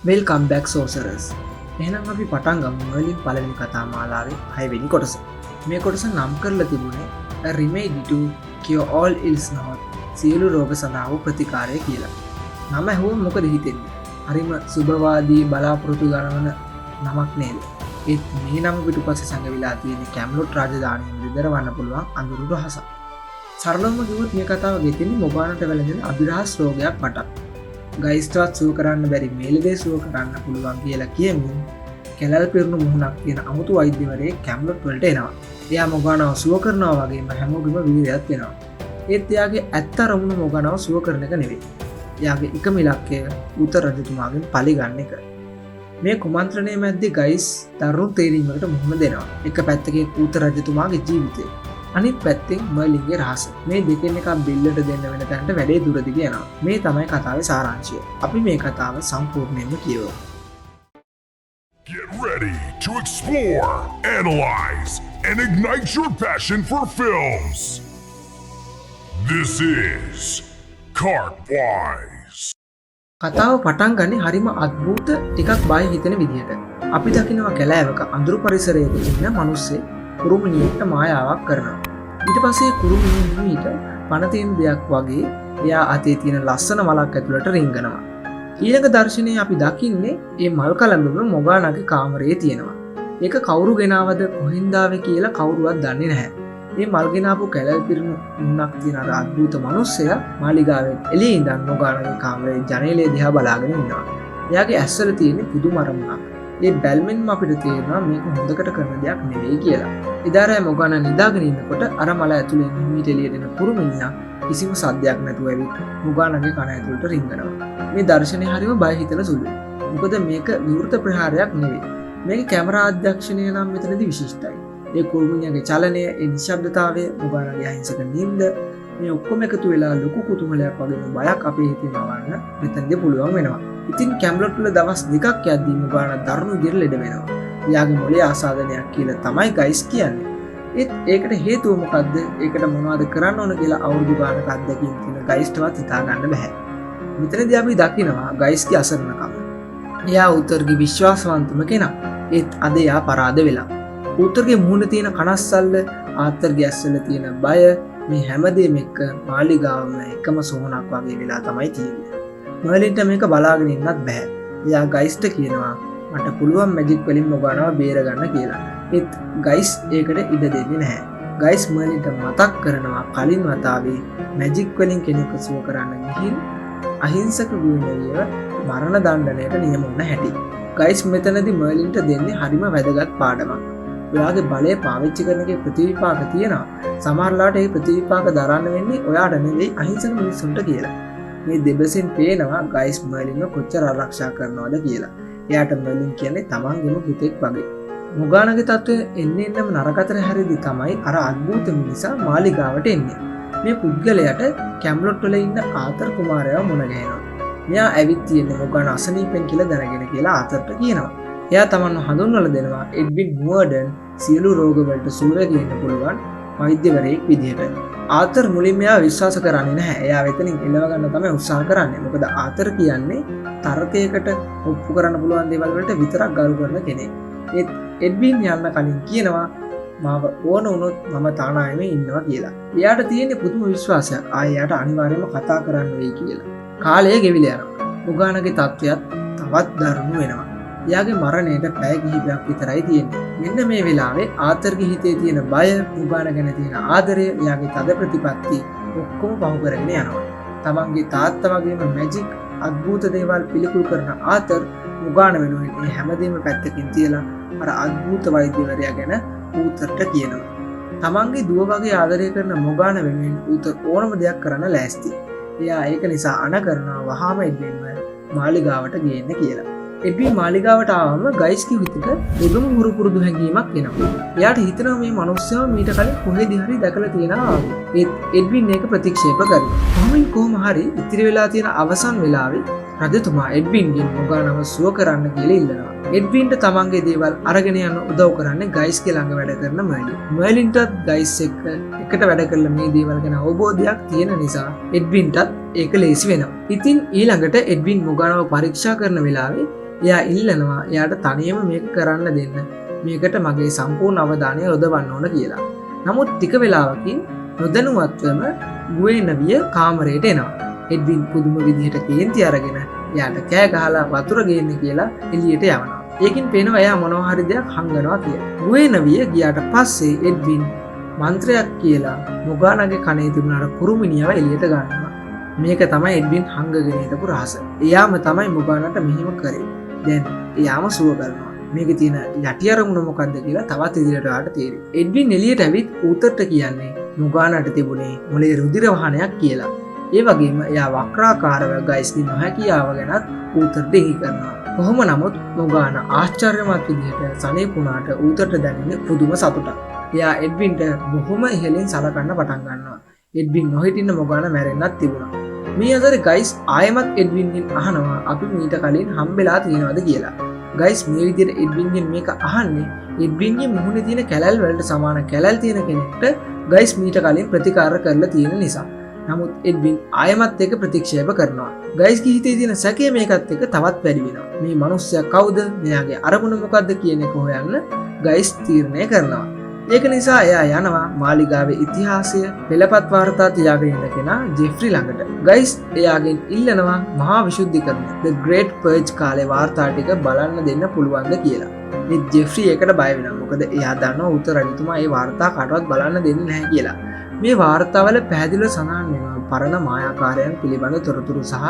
Welcome back සෝසරස්. එහෙනම් අපි පටන් ගමු මර්ලින් පළවෙනි කතා මාලාවේ 6 වෙනි කොටස. මේ කොටස නම් කරලා තිබුණේ A Remedy to Cure All Ills Not, සියලු රෝග සඳහා වූ ප්‍රතිකාරය කියලා. නම ඇහුවම මොකද හිතෙන්නේ? හරිම සුබවාදී බලාපොරොත්තු ගන්නවන නමක් නේද? ඒත් මේ නම පිටුපස්සේ සංගවිලා තියෙන කැම්ලොට් රාජධානියෙන් විදරවන්න පුළුවන් අඳුරු රහසක්. සරලවම කිව්වොත් මේ කතාව ගෙතින්නේ මොබානට වැළඳෙන අභිරහස් රෝගයක් මට. ගයිස්ටවත් සුව කරන්න බැරි මේලදේ සුව කරන්න පුළුවන් කියලා කියමින් කැලල් පිරුණු මුහුණක් තියෙන අමුතු වෛද්‍යවරයෙක් කැම්ලොට් වලට එනවා. එයා මොගානව සුව කරනවා වගේම හැමෝගෙම වීරයක් වෙනවා. ඒත් එයාගේ ඇත්ත අරමුණ මොගානව සුව කරන එක නෙවෙයි. එයාගේ එකම ඉලක්කය උතර රජතුමාගෙන් පලි ගන්න එක. මේ කුමන්ත්‍රණය මැද්දේ ගයිස් දරුණු තේරීමකට මුහුණ දෙනවා. එක පැත්තකින් උතර රජතුමාගේ ජීවිතය, අනිත් පැත්තෙන් මර්ලින්ගේ රහස. මේ දෙකෙන් එකක් බිල්ලට දෙන්න වෙන තැනට වැඩේ දුර දිග යනවා. මේ තමයි කතාවේ සාරාංශය. අපි මේ කතාව සම්පූර්ණයෙන්ම කියවමු. Get ready to explore, analyze, and ignite your passion for films. This is Cartwise. කතාව පටන් ගන්නේ හරිම අద్භූත ටිකක් බය හිතෙන විදිහට. අපි දකිනවා කැලෑවක අඳුරු පරිසරයක ඉන්න මිනිස්සෙක් කුරුමිනියෙක්ට මායාවක් කරනවා. ඊට පස්සේ කුරුමිනියට පණ තියෙන දෙයක් වගේ එයා අතේ තියෙන ලස්සන මලක් ඇතුළට රිංගනවා. ඊළඟ දර්ශනයේ අපි දකින්නේ මේ මල් කලඹම මොගානාගේ කාමරයේ තියෙනවා. ඒක කවුරු ගෙනාවද කොහෙන්ද ආවේ කියලා කවුරුවත් දන්නේ නැහැ. මේ මල් ගෙනාපු කැලල් පිරුණු මුණක් තියෙන අර අద్భుත මිනිස්සයා මාලිගාවෙන් එළියේ ඉඳන් මොගානාගේ කාමරේ ජනේලය දිහා බලාගෙන ඉන්නවා. එයාගේ ඇස්වල තියෙන පුදුම අරමුණක්. ඒ බැල්මෙන්ම අපිට තේරෙනවා මේක හොඳකට කරන දෙයක් නෙවෙයි කියලා. එදා රෑ මොගානා නිදාගෙන ඉන්නකොට අර මල ඇතුලේ නිමිට එළියට එන කුරුමිනියා කිසිම සද්දයක් නැතුව ඇවිත් මොගානාගේ කන ඇතුළට රිංගනවා. මේ දර්ශනය හරිම බය හිතන සුළුයි. මොකද මේක විවෘත ප්‍රහාරයක් නෙවෙයි. මේක කැමරා අධ්‍යක්ෂණය නම් මෙතනදී විශිෂ්ටයි. ඒ කුරුමිනියාගේ චලනය, ඒ නිශ්ශබ්දතාවය, මොගානාගේ අහිංසක නිින්ද, මේ ඔක්කොම එකතු වෙලා ලොකු කුතුහලයක් වගේම බයක් අපේ හිතේ නවන්න මෙතනදී පුළුවන් වෙනවා. ඉතින් කැම්ලොට් වල දවස් දෙකක් යද්දී මොගානා දරුණු විදිහට ලෙඩ වෙනවා. එයාගේ මොළේ ආසාදනයක් කියලා තමයි ගයිස් කියන්නේ. ඒකට හේතුව මොකද්ද? ඒකට මොනවද කරන්න ඕන කියලා අවුරුදු ගානක අත්දැකීම් තියෙන ගයිස්ටවත් හිතා ගන්න බෑ. මෙතනදී අපි දකිනවා ගයිස්ගේ අසරණකම. එයා උත්තරගේ විශ්වාසවන්තම කෙනා. ඒත් අද එයා පරාද වෙලා. උත්තරගේ මුහුණේ තියෙන කනස්සල්ල, ආතරගේ ඇස්වල තියෙන බය, මේ හැමදේම එක්ක මාලිගාවම එකම සෝහනක් වගේ වෙලා තමයි තියෙන්නේ. මර්ලින්ට මේක බලාගෙන ඉන්නත් බෑ. එයා ගයිස්ට කියනවා මට පුළුවන් මැජික් වලින් මොගානාව බේරගන්න කියලා. ඒත් ගයිස් ඒකට ඉඩ දෙන්නේ නැහැ. ගයිස් මර්ලින්ට මතක් කරනවා කලින් වතාවේ මැජික් වලින් කෙනෙක්ව සුව කරන්න ගිහින් අහිංසක වුණේවිය මරණ දණ්ඩනයට නියම වුණ හැටි. ගයිස් මෙතනදී මර්ලින්ට දෙන්නේ හරිම වැදගත් පාඩමක්. ඔයාගේ බලය පාවිච්චි කරන එකේ ප්‍රතිවිපාක තියෙනවා. සමහරලාට ඒ ප්‍රතිවිපාක දරන්න වෙන්නේ ඔයාට නෙවෙයි අහිංසක මිනිස්සුන්ට කියලා. මේ දෙබසෙන් පේනවා ගයිස් මර්ලින්ව කොච්චර ආරක්ෂා කරනවද කියලා. එයාට මර්ලින් කියන්නේ තමන්ගේම පුතෙක් වගේ. මොගානාගේ තත්ත්වය එන්නෙම නරකතර හැරෙදි තමයි අර අద్භූත මිනිසා මාලිගාවට එන්නේ. මේ පුද්ගලයාට කැම්ලොට් වල ඉන්න ආතර් කුමාරයාව මුණ ගැහෙනවා. මෙයා ඇවිත් තියෙන්නේ මොගානා අසනීපෙන් කියලා දැනගෙන කියලා ආතරට කියනවා. එයා තමන්ව හඳුන්වලා දෙනවා එඩ්වින් මුවර්ඩන් සියලු රෝග වලට සුව ගේන්න පුළුවන් වෛද්‍යවරයෙක් විදිහට. ආතර් මුලින්ම එයා විශ්වාස කරන්නේ නැහැ. එයා වෙතනින් එළව ගන්න තමයි උත්සාහ කරන්නේ. මොකද ආතර් කියන්නේ තර්කයකට ඔප්පු කරන්න පුළුවන් දේවල් වලට විතරක් ගරු කරන කෙනෙක්. ඒත් එඩ්වින් යන්න කලින් කියනවා මාව ඕන වුණොත් මම තානායමේ ඉන්නවා කියලා. එයාට තියෙන පුදුම විශ්වාසයක් එයාට අනිවාර්යයෙන්ම කතා කරන්න වෙයි කියලා. කාලය ගෙවිලා යනවා. මොගානාගේ තත්ත්වයක් තවත් දරුණු වෙනවා. එයාගේ මරණයට පැය කිහිපයක් විතරයි තියෙන්නේ. මෙන්න මේ වෙලාවේ ආතරගේ හිතේ තියෙන බය, මොගානා ගැන තියෙන ආදරය, එයාගේ තද ප්‍රතිපත්ති ඔක්කොම පහු කරගෙන යනවා. තමන්ගේ තාත්තා වගේම මැජික් අద్භූත දේවල් පිළිකුල් කරන ආතර් මොගානා වෙනුවෙන් මේ හැමදේම පැත්තකින් තියලා අර අద్භූත වෛද්‍යවරයා ගැන ඌතරට කියනවා. තමන්ගේ දුව වගේ ආදරය කරන මොගානා වෙනුවෙන් ඌතර ඕනම දෙයක් කරන්න ලෑස්ති. එයා ඒක නිසා අණ කරනවා වහාම එඩ්වින්ව මාලිගාවට ගේන්න කියලා. එඩ්වින් මාලිගාවට ආවම ගයිස්ගේ හිතට දෙගම හුරු පුරුදු හැඟීමක් එනවා. එයාට හිතෙනවා මේ මිනිස්සයා මීට කලින් කොහෙද හරි දැකලා තියෙනවා වගේ. ඒත් එඩ්වින් ඒක ප්‍රතික්ෂේප කරනවා. කොහොම හරි ඉතිරි වෙලා තියෙන අවසන් වෙලාවේ රජතුමා එඩ්වින්ගෙන් මොගානව සුව කරන්න කියලා ඉල්ලනවා. එඩ්වින්ට තමන්ගේ දේවල් අරගෙන යන්න උදව් කරන්නේ ගයිස්ගේ ළඟ වැඩ කරන මර්ලින්. මර්ලින්ටත් ගයිස් එකට වැඩ කරලා මේ දේවල් ගැන අවබෝධයක් තියෙන නිසා එඩ්වින්ටත් ඒක ලේසි වෙනවා. ඉතින් ඊළඟට එඩ්වින් මොගානව පරීක්ෂා කරන වෙලාවේ එයා ඉල්ලනවා එයාට තනියම මේක කරන්න දෙන්න. මේකට මගේ සම්පූර්ණ අවධානය යොදවන්න ඕන කියලා. නමුත් ටික වෙලාවකින් නොදැනුවත්වම ගුවේනවිය කාමරයට එනවා. එඩ්වින් පුදුම විදිහට කේන්ති අරගෙන එයාට කෑ ගහලා වතුර ගේන්න කියලා එළියට යවනවා. ඒකින් පේනවා එයා මොනවා හරි දෙයක් හංගනවා කියලා. ගුවේනවිය ගියාට පස්සේ එඩ්වින් මන්ත්‍රයක් කියලා මොගානගේ කනේ තිබුණ අර කුරුමිනියව එළියට ගන්නවා. මේක තමයි එඩ්වින් හංගගෙන හිටපු රහස. එයාම තමයි මොගානට මෙහෙම කරේ. දැන් එයාම සුව කරනවා. මේකේ තියෙන යටි අරමුණ මොකද්ද කියලා තවත් ඉදිරියට ආට තේරෙයි. එඩ්වින් එළියට ඇවිත් ඌතරට කියන්නේ මොගානට තිබුණේ මොලේ රුධිර වහනයක් කියලා. ඒ වගේම එයා වක්‍රාකාරව ගයිස්ගේ නොහැකියාව ගැනත් ඌතරට ඉඟි කරනවා. කොහොම නමුත් මොගාන ආශ්චර්යමත් විදිහට සනීපුණාට ඌතරට දැනෙන පුදුම සතුටක්. එයා එඩ්වින්ට බොහොම ඉහළින් සලකන්න පටන් ගන්නවා. එඩ්වින් නොහිටින්න මොගාන මැරෙන්නත් තිබුණා. මේ අතර ගයිස් ආයෙමත් එඩ්වින්ගෙන් අහනවා අපි මීට කලින් හම්බෙලා තියෙනවද කියලා. ගයිස් මේ විදිහට එඩ්වින්ගෙන් මේක අහන්නේ එඩ්වින්ගේ මුහුණේ තියෙන කැලල් වලට සමාන කැලල් තියෙන කෙනෙක්ට ගයිස් මීට කලින් ප්‍රතිකාර කරලා තියෙන නිසා. නමුත් එඩ්වින් ආයෙමත් ඒක ප්‍රතික්ෂේප කරනවා. ගයිස්ගේ හිතේ තියෙන සැකය මේකත් එක්ක තවත් වැඩි වෙනවා. මේ මිනිස්සයා කවුද? මෙයාගේ අරමුණ මොකද්ද කියන එක හොයන්න ගයිස් තීරණය කරනවා. ඒක නිසා එයා යනවා මාලිගාවේ ඉතිහාසය පෙළපත් වාර්තා තියාගෙන ඉන්න කෙනා ජෙෆ්රි ළඟට. ගයිස් එයාගෙන් ඉල්ලනවා මහා විසුද්ධිකරණ The Great Purge කාලේ වාර්තා ටික බලන්න දෙන්න පුළුවන්ද කියලා. මේ ජෙෆ්රි ඒකට බය වෙනවා. මොකද එයා දන්නවා උත්තර රජතුමා මේ වාර්තා කාටවත් බලන්න දෙන්නේ නැහැ කියලා. මේ වාර්තාවල පැහැදිලිව සඳහන් වෙනවා පරණ මායාකාරයන් පිළිබඳ තොරතුරු සහ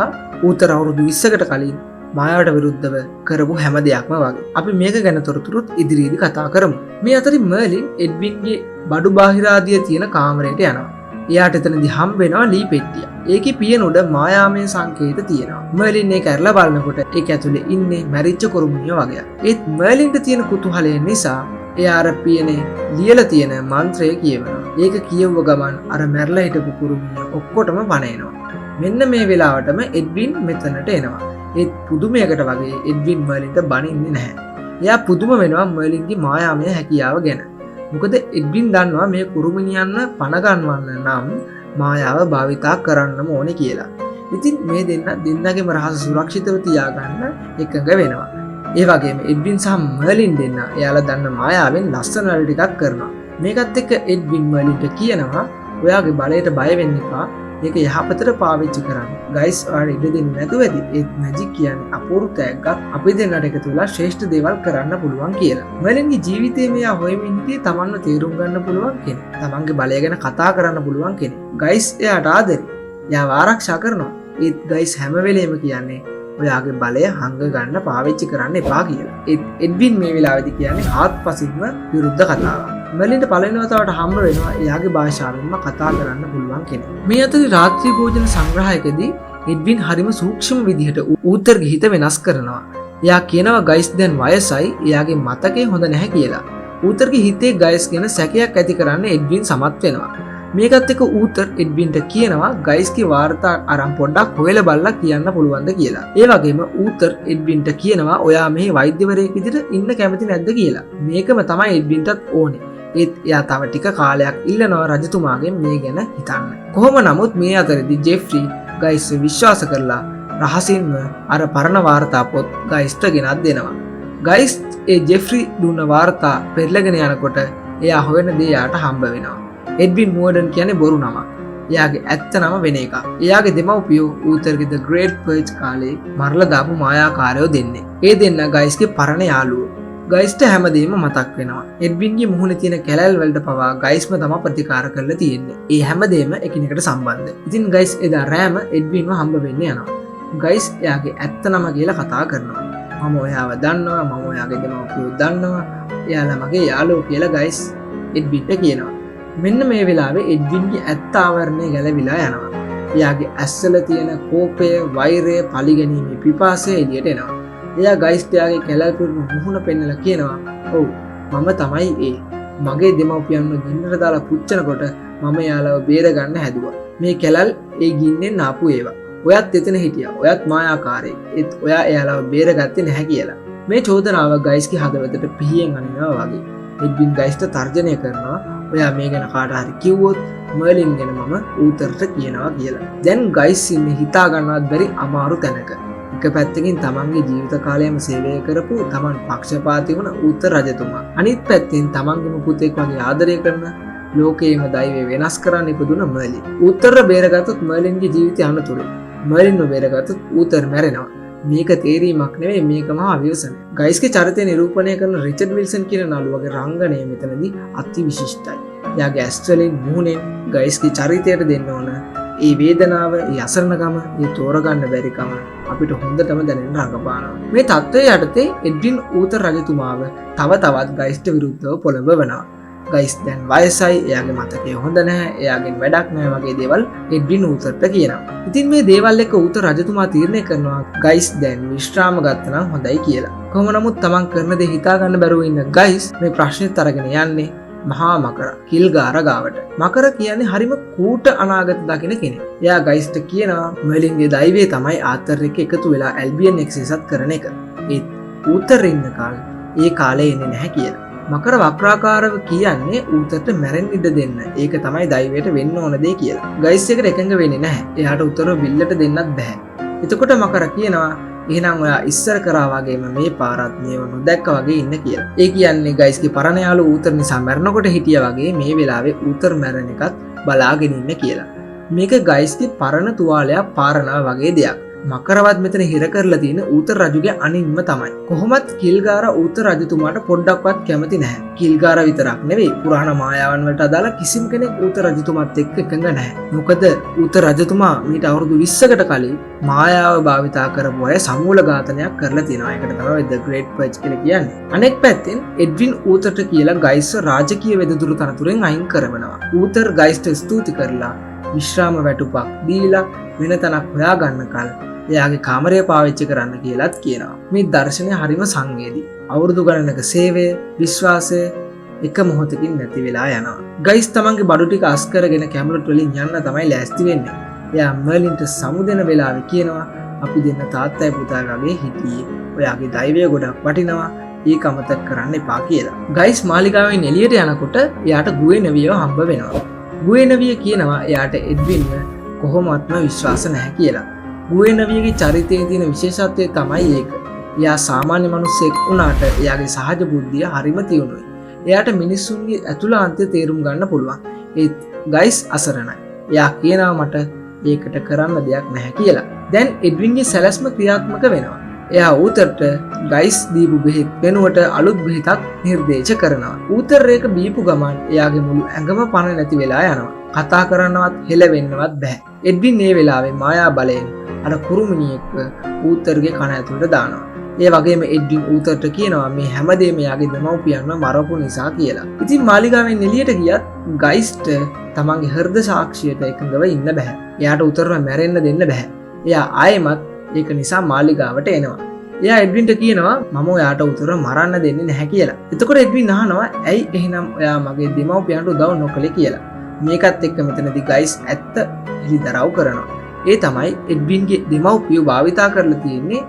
උත්තර අවුරුදු 20කට කලින් මායාවට විරුද්ධව කරපු හැම දෙයක්ම වගේ. අපි මේක ගැන තොරතුරුත් ඉදිරියේදී කතා කරමු. මේ අතරින් මර්ලින් එඩ්වින්ගේ බඩු බාහිරාදිය තියෙන කාමරයට යනවා. එයාට එතනදී හම්බ වෙනවා ලී පෙට්ටිය. ඒකේ පියන උඩ මායාමය සංකේත තියෙනවා. මර්ලින් ඒක ඇරලා බලනකොට ඒක ඇතුලේ ඉන්නේ මැරිච්ච කුරුමිනිය වගේ. ඒත් මර්ලින්ට තියෙන කුතුහලය නිසා එයා අර පියනේ ලියලා තියෙන මන්ත්‍රය කියවනවා. ඒක කියවුව ගමන් අර මැරලා හිටපු කුරුමිනිය ඔක්කොටම පණයනවා. මෙන්න මේ වෙලාවටම එඩ්වින් මෙතනට එනවා. ඒත් පුදුමයකට වගේ එඩ්වින් මර්ලින්ට බනින්නේ නැහැ. එයා පුදුම වෙනවා මර්ලින්ගේ මායාමය හැකියාව ගැන. මොකද එඩ්වින් දන්නවා මේ කුරුමිනියන්න පණ ගන්නවන්න නම් මායාව භාවිතා කරන්නම ඕනේ කියලා. ඉතින් මේ දෙන්නගේම රහස සුරක්ෂිතව තියාගන්න එකඟ වෙනවා. ඒ වගේම එඩ්වින් සහ මර්ලින් දෙන්න එයාලා දන්න මායාවෙන් ලස්සන වැඩ ටිකක් කරනවා. මේකත් එක්ක එඩ්වින් මර්ලින්ට කියනවා ඔයාගේ බලයට බය වෙන්න එපා. ඒක යහපතට පාවිච්චි කරන්න. ගයිස් ඔයාලට ඉඩ දෙන්නේ නැතුව ඇති. ඒත් මැජික් කියන්නේ අපූර්ව තෑග්ගක්. අපි දෙන්නට එකතු වෙලා ශ්‍රේෂ්ඨ දේවල් කරන්න පුළුවන් කියලා. මර්ලින්ගේ ජීවිතේ මෙයා හොයමින් හිටියේ තමන්ව තේරුම් ගන්න පුළුවන් කෙනෙක්. තමන්ගේ බලය ගැන කතා කරන්න පුළුවන් කෙනෙක්. ගයිස් එයාට ආදරේ. එයාව ආරක්ෂා කරනවා. ඒත් ගයිස් හැම වෙලේම කියන්නේ ඔයාගේ බලය හංග ගන්න පාවිච්චි කරන්න එපා කියලා. ඒත් එඩ්වින් මේ වෙලාවේදී කියන්නේ ආත්පසින්ම විරුද්ධ කතාවක්. මර්ලින්ට පළවෙනි වතාවට හම්බ වෙනවා එයාගේ භාෂාවෙන්ම කතා කරන්න පුළුවන් කෙනෙක්. මේ අතරේ රාත්‍රී භෝජන සංග්‍රහයකදී එඩ්වින් හරිම සූක්ෂම විදිහට ඌතරගේ හිත වෙනස් කරනවා. එයා කියනවා ගයිස් දැන් වයසයි එයාගේ මතකේ හොඳ නැහැ කියලා. ඌතරගේ හිතේ ගයිස් ගැන සැකයක් ඇති කරන්න එඩ්වින් සමත් වෙනවා. මේකත් එක්ක ඌතර් එඩ්වින්ට කියනවා ගයිස්ගේ වාර්තා අරන් පොඩ්ඩක් හොයලා බලලා කියන්න පුළුවන්ද කියලා. ඒ වගේම ඌතර් එඩ්වින්ට කියනවා ඔයා මේ වෛද්‍යවරයෙක් විදිහට ඉන්න කැමති නැද්ද කියලා. මේකම තමයි එඩ්වින්ටත් ඕනේ. ඒත් එයා තව ටික කාලයක් ඉල්ලනවා රජතුමාගෙන් මේ ගැන හිතන්න. කොහොම නමුත් මේ අතරේදී ජෙෆ්රි ගයිස් විශ්වාස කරලා රහසින්ම අර පරණ වාර්තා පොත් ගයිස්ට ගෙනත් දෙනවා. ගයිස් ඒ ජෙෆ්රි දුන්න වාර්තා පෙරලගෙන යනකොට එයා හොයන දේ යාට හම්බ වෙනවා. එඩ්වින් මෝඩන් කියන්නේ බොරු නමක්. එයාගේ ඇත්ත නම වෙන එකක්. එයාගේ දෙමව්පියෝ ඌතරගේ The Great Purge කාලේ මරලා දාපු මායාකාරයෝ දෙන්නේ. ඒ දෙන්න ගයිස්ගේ පරණ යාළුවෝ. ගයිස්ට හැමදේම මතක් වෙනවා. එඩ්වින්ගේ මුහුණේ තියෙන කැලල් වලට පවා ගයිස්ම තමයි ප්‍රතිකාර කරලා තියෙන්නේ. ඒ හැමදේම එකිනෙකට සම්බන්ධයි. ඉතින් ගයිස් එදා රෑම එඩ්වින්ව හම්බ වෙන්න යනවා. ගයිස් එයාගේ ඇත්ත නම කියලා කතා කරනවා. මම ඔයාව දන්නවා, මම ඔයාගේ දෙමව්පියෝ දන්නවා. එයාලා මගේ යාළුවෝ කියලා ගයිස් එඩ්වින්ට කියනවා. මෙන්න මේ වෙලාවේ එඩ්වින්ගේ ඇත්ත ආවරණය ගැලවිලා යනවා. එයාගේ ඇස්වල තියෙන කෝපය, වෛරය, පරිගැනීමේ පිපාසය එළියට එනවා. එයා ගයිස්ට එයාගේ කැලල් පිරුණු මුහුණ පෙන්නලා කියනවා ඔව් මම තමයි ඒ. මගේ දෙමව්පියන්ව ගින්නට දාලා පුච්චනකොට මම එයාලව බේර ගන්න හැදුවා. මේ කැලල් ඒ ගින්නෙන් ආපු ඒවා. ඔයත් එතන හිටියා. ඔයත් මායාකාරයෙක්. ඒත් ඔයා එයාලව බේරගත්තේ නැහැ කියලා. මේ චෝදනාව ගයිස්ගේ හදවතට පිහියෙන් අනිනවා වගේ. එඩ්වින් ගයිස්ට තර්ජනය කරනවා ඔයා මේ ගැන කාට හරි කිව්වොත් මර්ලින් ගැන මම ඌතරට කියනවා කියලා. දැන් ගයිස් ඉන්නේ හිතා ගන්නවත් බැරි අමාරු තැනක. එක පැත්තකින් තමන්ගේ ජීවිත කාලයම සේවය කරපු තමන් පක්ෂපාතී වුණ ඌතර රජතුමා. අනිත් පැත්තෙන් තමන්ගේම පුතෙක් වගේ ආදරය කරන ලෝකයේම දෛවය වෙනස් කරන්න ඉපදුන මර්ලින්. ඌතර බේරගත්තොත් මර්ලින්ගේ ජීවිතය අනතුරුයි. මර්ලින්ව බේරගත්තොත් ඌතර මැරෙනවා. මේක තේරීමක් නෙවෙයි මේක මහා අව්‍යසනය. ගයිස්ගේ චරිතය නිරූපණය කරන රිචඩ් විල්සන් කියන නළුවගේ රංගනය මෙතනදී අති විශිෂ්ටයි. එයාගේ ඇස්වලින් මුහුණෙන් ගයිස්ගේ චරිතයට දෙන්න ඕන ඒ වේදනාව, ඒ අසරණකම, ඒ තෝරගන්න බැරිකම අපිට හොඳටම දැනෙන රඟපානවා. මේ තත්ත්වයේ යටතේ එඩ්වින් ඌතර රජතුමාව තව තවත් ගයිස්ට විරුද්ධව පොළඹවනවා. ගයිස් දැන් වයසයි, එයාගේ මතකය හොඳ නැහැ, එයාගෙන් වැඩක් නැහැ වගේ දේවල් එඩ්වින් ඌතරට කියනවා. ඉතින් මේ දේවල් එක්ක ඌතර රජතුමා තීරණය කරනවා ගයිස් දැන් විශ්‍රාම ගත්ත නම් හොඳයි කියලා. කොහොම නමුත් තමන් කරන දේ හිතා ගන්න බැරුව ඉන්න ගයිස් මේ ප්‍රශ්නෙත් අරගෙන යන්නේ මහා මකර කිල්ගාර ගාවට. මකර කියන්නේ හරිම කූට අනාගත දකින කෙනෙක්. එයා ගයිස්ට කියනවා මර්ලින්ගේ දෛවය තමයි ආතර් එක්ක එකතු වෙලා ඇල්බියන් එක්සසත් කරන එක. ඒත් ඌතර ඉන්න ඒ කාලේ එන්නේ නැහැ කියලා. මකර වක්‍රාකාරව කියන්නේ ඌතරට මැරෙන්න ඉඩ දෙන්න. ඒක තමයි දෛවයට වෙන්න ඕන දේ කියලා. ගයිස් එකට එකඟ වෙන්නේ නැහැ. එයාට උත්තරව බිල්ලට දෙන්නත් බෑ. එතකොට මකර කියනවා එහෙනම් ඔයා ඉස්සර කරා වගේම මේ පාරත් මේව නොදැක්ක වගේ ඉන්න කියලා. ඒ කියන්නේ ගයිස්ගේ පරණ යාළුවෝ ඌතර නිසා මැරෙනකොට හිටියා වගේ මේ වෙලාවේ ඌතර මැරෙන එකත් බලාගෙන ඉන්න කියලා. මේක ගයිස්ගේ පරණ තුවාලයක් පාරනවා වගේ දෙයක්. මකරවත් මෙතන හිර කරලා තියෙන ඌතර රජුගේ අනින්ම තමයි. කොහොමත් කිල්ගාර ඌතර රජතුමාට පොඩ්ඩක්වත් කැමති නැහැ. කිල්ගාර විතරක් නෙවෙයි පුරාණ මායාවන් වලට අදාළ කිසිම කෙනෙක් ඌතර රජතුමාත් එක්ක එකඟ නැහැ. මොකද ඌතර රජතුමා මීට අවුරුදු 20කට කලින් මායාව භාවිතා කරපු අය සමූල ඝාතනයක් කරලා තියෙනවා. ඒකට තමයි The Great Purge කියලා කියන්නේ. අනෙක් පැත්තෙන් එඩ්වින් ඌතරට කියලා ගයිස්ව රාජකීය වෙදදුරු තනතුරෙන් අයින් කරවනවා. ඌතර ගයිස්ට ස්තුති කරලා විශ්‍රාම වැටුපක් දීලා වෙන තැනක් හොයා ගන්නකල් එයාගේ කාමරය පාවිච්චි කරන්න කියලාත් කියනවා. මේ දර්ශනය හරිම සංවේදී. අවුරුදු ගණනක සේවය, විශ්වාසය එක මොහොතකින් නැති වෙලා යනවා. ගයිස් තමන්ගේ බඩු ටික අස් කරගෙන කැමරට් වලින් යන්න තමයි ලෑස්ති වෙන්නේ. එයා මර්ලින්ට සමුදෙන වෙලාවේ කියනවා අපි දෙන්න තාත්තයි පුතායි වගේ හිටියේ. ඔයාගේ දෛවය ගොඩක් වටිනවා. ඒක අමතක කරන්න එපා කියලා. ගයිස් මාලිගාවෙන් එළියට යනකොට එයාට ගුවෙනවියව හම්බ වෙනවා. ගුවෙනවිය කියනවා එයාට එඩ්වින්ව කොහොමත්ම විශ්වාස නැහැ කියලා. ගුවෙනවියගේ චරිතයේ තියෙන විශේෂත්වය තමයි ඒක. එයා සාමාන්‍ය මිනිස්සෙක් වුණාට එයාගේ සහජ බුද්ධිය හරිම තියුණුයි. එයාට මිනිස්සුන්ගේ ඇතුළාන්තය තේරුම් ගන්න පුළුවන්. ඒත් ගයිස් අසරණයි. එයා කියනවා මට ඒකට කරන්න දෙයක් නැහැ කියලා. දැන් එඩ්වින්ගේ සැලැස්ම ක්‍රියාත්මක වෙනවා. එයා ඌතරට ගයිස් දීපු බෙහෙත් වෙනුවට අලුත් බෙහෙතක් නිර්දේශ කරනවා. ඌතර ඒක බීපු ගමන් එයාගේ මුළු ඇඟම පණ නැති වෙලා යනවා. කතා කරන්නවත් හෙලවෙන්නවත් බෑ. එඩ්වින් මේ වෙලාවේ මායා බලයෙන් අර කුරුමිනියෙක්ව ඌතරගේ කන ඇතුළට දානවා. ඒ වගේම එඩ්වින් ඌතරට කියනවා මේ හැමදේම එයාගේ දෙමව්පියන්ව මරපු නිසා කියලා. ඉතින් මාලිගාවෙන් එළියට ගියත් ගයිස්ට තමන්ගේ හෘද සාක්ෂියට එකඟව ඉන්න බෑ. එයාට ඌතරව මැරෙන්න දෙන්න බෑ. එයා ආයෙමත් ඒක නිසා මාලිගාවට එනවා. එයා එඩ්වින්ට කියනවා මම ඔයාට ඌතරව මරන්න දෙන්නේ නැහැ කියලා. එතකොට එඩ්වින් අහනවා ඇයි එහෙනම් ඔයා මගේ දෙමව්පියන්ට උදව් නොකළේ කියලා. මේකත් එක්ක මෙතනදී ගයිස් ඇත්ත හෙළිදරව් කරනවා. ඒ තමයි එඩ්වින්ගේ දෙමව්පියෝ භාවිතා කරලා තියෙන්නේ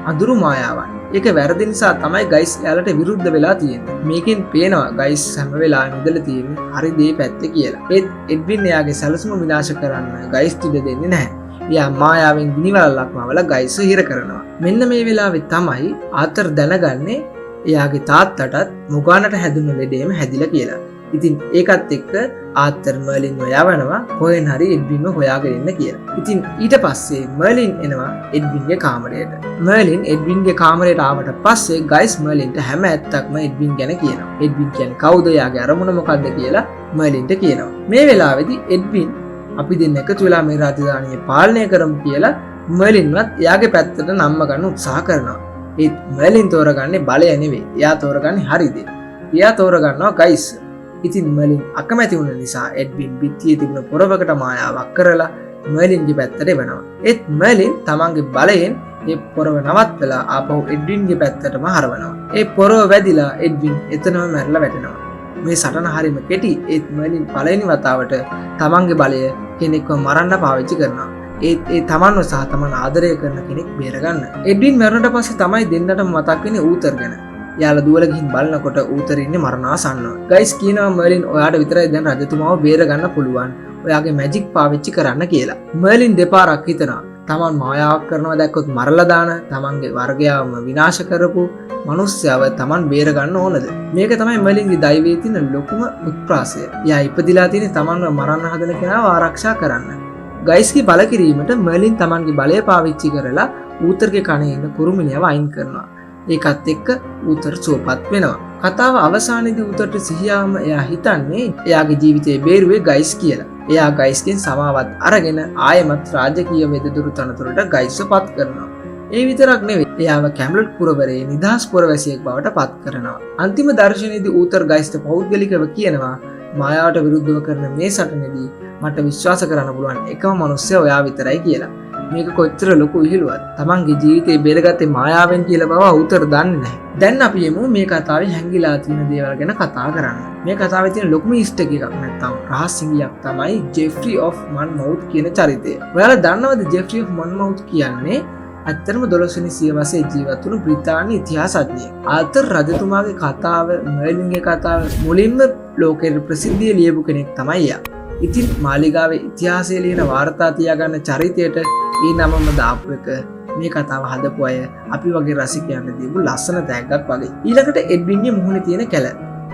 අඳුරු මායාවන්. ඒක වැරදි නිසා තමයි ගයිස් එයාලට විරුද්ධ වෙලා තියෙන්නේ. මේකෙන් පේනවා ගයිස් හැම වෙලාවෙම ඉඳලා තියෙන්නේ හරි දේ පැත්තේ කියලා. ඒත් එඩ්වින් එයාගේ සැලසුම විනාශ කරන්න ගයිස් ඉඩ දෙන්නේ නැහැ. එයා මායාවෙන් ගිනිවලක් මවලා ගයිස් හිර කරනවා. මෙන්න මේ වෙලාවේ තමයි ආතර් දැනගන්නේ එයාගේ තාත්තටත් මුගානට හැදුණු ලෙඩේම හැදිලා කියලා. ඉතින් ඒකත් එක්ක ආතර් මර්ලින්ව යවනවා කොහෙන් හරි එඩ්වින්ව හොයාගෙන ඉන්න කියලා. ඉතින් ඊට පස්සේ මර්ලින් එනවා එඩ්වින්ගේ කාමරයට. මර්ලින් එඩ්වින්ගේ කාමරයට ආවට පස්සේ ගයිස් මර්ලින්ට හැම ඇත්තක්ම එඩ්වින් ගැන කියනවා. එඩ්වින් කියන්නේ කවුද, එයාගේ අරමුණ මොකක්ද කියලා මර්ලින්ට කියනවා. මේ වෙලාවේදී එඩ්වින් අපි දෙන්න එකතු වෙලා මේ රාජධානිය පාලනය කරමු කියලා මර්ලින්වත් එයාගේ පැත්තට නම්ම ගන්න උත්සාහ කරනවා. ඒත් මර්ලින් තෝරගන්නේ බලය නෙවෙයි. එයා තෝරගන්නේ හරි දේ. එයා තෝරගන්නවා ගයිස්. ඉතින් මර්ලින් අකමැති වුණ නිසා එඩ්වින් බිත්තියේ තිබුණ පොරවකට මායාවක් කරලා මර්ලින්ගේ පැත්තට එවනවා. ඒත් මර්ලින් තමන්ගේ බලයෙන් ඒ පොරව නවත්තලා ආපහු එඩ්වින්ගේ පැත්තටම හරවනවා. ඒ පොරව වැදිලා එඩ්වින් එතනම මැරලා වැටෙනවා. මේ සටන හරිම කෙටි. ඒත් මර්ලින් පළවෙනි වතාවට තමන්ගේ බලය කෙනෙක්ව මරන්න පාවිච්චි කරනවා. ඒ තමන්ව සහ තමන් ආදරය කරන කෙනෙක් බේරගන්න. එඩ්වින් මැරුණට පස්සේ තමයි දෙන්නට මතක් වෙන්නේ ඌතර් ගැන. යාලා දුවලා ගිහින් බලනකොට ඌතර ඉන්නේ මරණාසන්නව. ගයිස් කියනවා මර්ලින් ඔයාට විතරයි දැන් රජතුමාව බේරගන්න පුළුවන්. ඔයාගේ මැජික් පාවිච්චි කරන්න කියලා. මර්ලින් දෙපාරක් හිතනවා. තමන් මායාවක් කරනවා දැක්කොත් මරලා දාන, තමන්ගේ වර්ගයාවම විනාශ කරපු මිනිස්සයව තමන් බේරගන්න ඕනද? මේක තමයි මර්ලින්ගේ දෛවයේ තියෙන ලොකුම උත්ප්‍රාසය. එයා ඉපදිලා තියෙන්නේ තමන්ව මරන්න හදන කෙනාව ආරක්ෂා කරන්න. ගයිස්ගේ බල කිරීමට මර්ලින් තමන්ගේ බලය පාවිච්චි කරලා ඌතරගේ කනේ ඉන්න කුරුමිනියව අයින් කරනවා. ඒකත් එක්ක ඌතර සුවපත් වෙනවා. කතාව අවසානයේදී ඌතරට සිහියාම එයා හිතන්නේ එයාගේ ජීවිතේ බේරුවේ ගයිස් කියලා. එයා ගයිස්ගෙන් සමාවත් අරගෙන ආයෙමත් රාජකීය වෙදදුරු තනතුරට ගයිස්ව පත් කරනවා. ඒ විතරක් නෙවෙයි එයාව කැම්ලට් පුරවරයේ නිදහස් පුරවැසියෙක් බවට පත් කරනවා. අන්තිම දර්ශනයේදී ඌතර ගයිස්ට පෞද්ගලිකව කියනවා මායාවට විරුද්ධව කරන මේ සටනේදී මට විශ්වාස කරන්න පුළුවන් එකම මිනිස්සයා ඔයා විතරයි කියලා. මේක කොච්චර ලොකු විහිළුවක්. තමන්ගේ ජීවිතේ බේරගත්තේ මායාවෙන් කියලා බව ඌතර දන්නේ නැහැ. දැන් අපි යමු මේ කතාවේ හැංගිලා තියෙන දේවල් ගැන කතා කරන්න. මේ කතාවේ තියෙන ලොකුම ඉස්ට් එකක් නැත්තම් රහස් සිංහියක් තමයි ජෙෆ්රි ඔෆ් මන්මවුත් කියන චරිතය. ඔයාලා දන්නවද ජෙෆ්රි ඔෆ් මන්මවුත් කියන්නේ ඇත්තටම 12 වෙනි සියවසේ ජීවත් වුණු බ්‍රිතාන්‍ය ඉතිහාසඥයෙක්. ආතර් රජතුමාගේ කතාව, මර්ලින්ගේ කතාව මුලින්ම ලෝකෙට ප්‍රසිද්ධිය ලියපු කෙනෙක් තමයි එයා. ඉතින් මාලිගාවේ ඉතිහාසයේ ලියන වාර්තා තියාගන්න චරිතයට ඒ නමම දාපු එක මේ කතාව හදපු අය අපි වගේ රසිකයන්ට දීපු ලස්සන තෑග්ගක් වගේ. ඊළඟට එඩ්වින්ගේ මුහුණේ තියෙන කැලල්.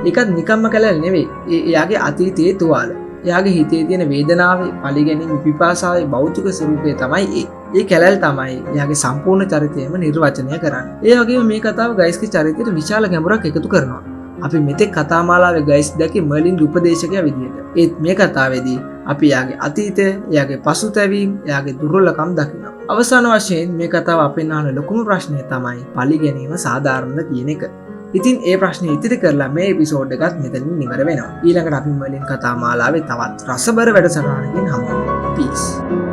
ඒකත් නිකම්ම කැලල් නෙවෙයි. එයාගේ අතීතයේ තුවාල. එයාගේ හිතේ තියෙන වේදනාවේ, පරිගැනීම්, පිපාසාවේ භෞතික ස්වරූපය තමයි ඒ. ඒ කැලල් තමයි එයාගේ සම්පූර්ණ චරිතයම නිර්වචනය කරන්නේ. ඒ වගේම මේ කතාව ගයිස්ගේ චරිතයට විශාල ගැඹුරක් එකතු කරනවා. අපි මෙතෙක් කතාමාලාවේ ගයිස් දැකේ මර්ලින්ගේ උපදේශකයා විදියට. ඒත් මේ කතාවේදී අපි එයාගේ අතීතය, එයාගේ පසුතැවීම්, එයාගේ දුර්වලකම් දකිනවා. අවසාන වශයෙන් මේ කතාව අපෙන් අහන ලොකුම ප්‍රශ්නය තමයි පලි ගැනීම සාධාරණද කියන එක. ඉතින් ඒ ප්‍රශ්නේ ඉතිරි කරලා මේ එපිසෝඩ් එකත් මෙතනින් ඉවර වෙනවා. ඊළඟට අපි මර්ලින් කතාමාලාවේ තවත් රසබර වැඩසටහනකින් හමු වෙමු. Peace.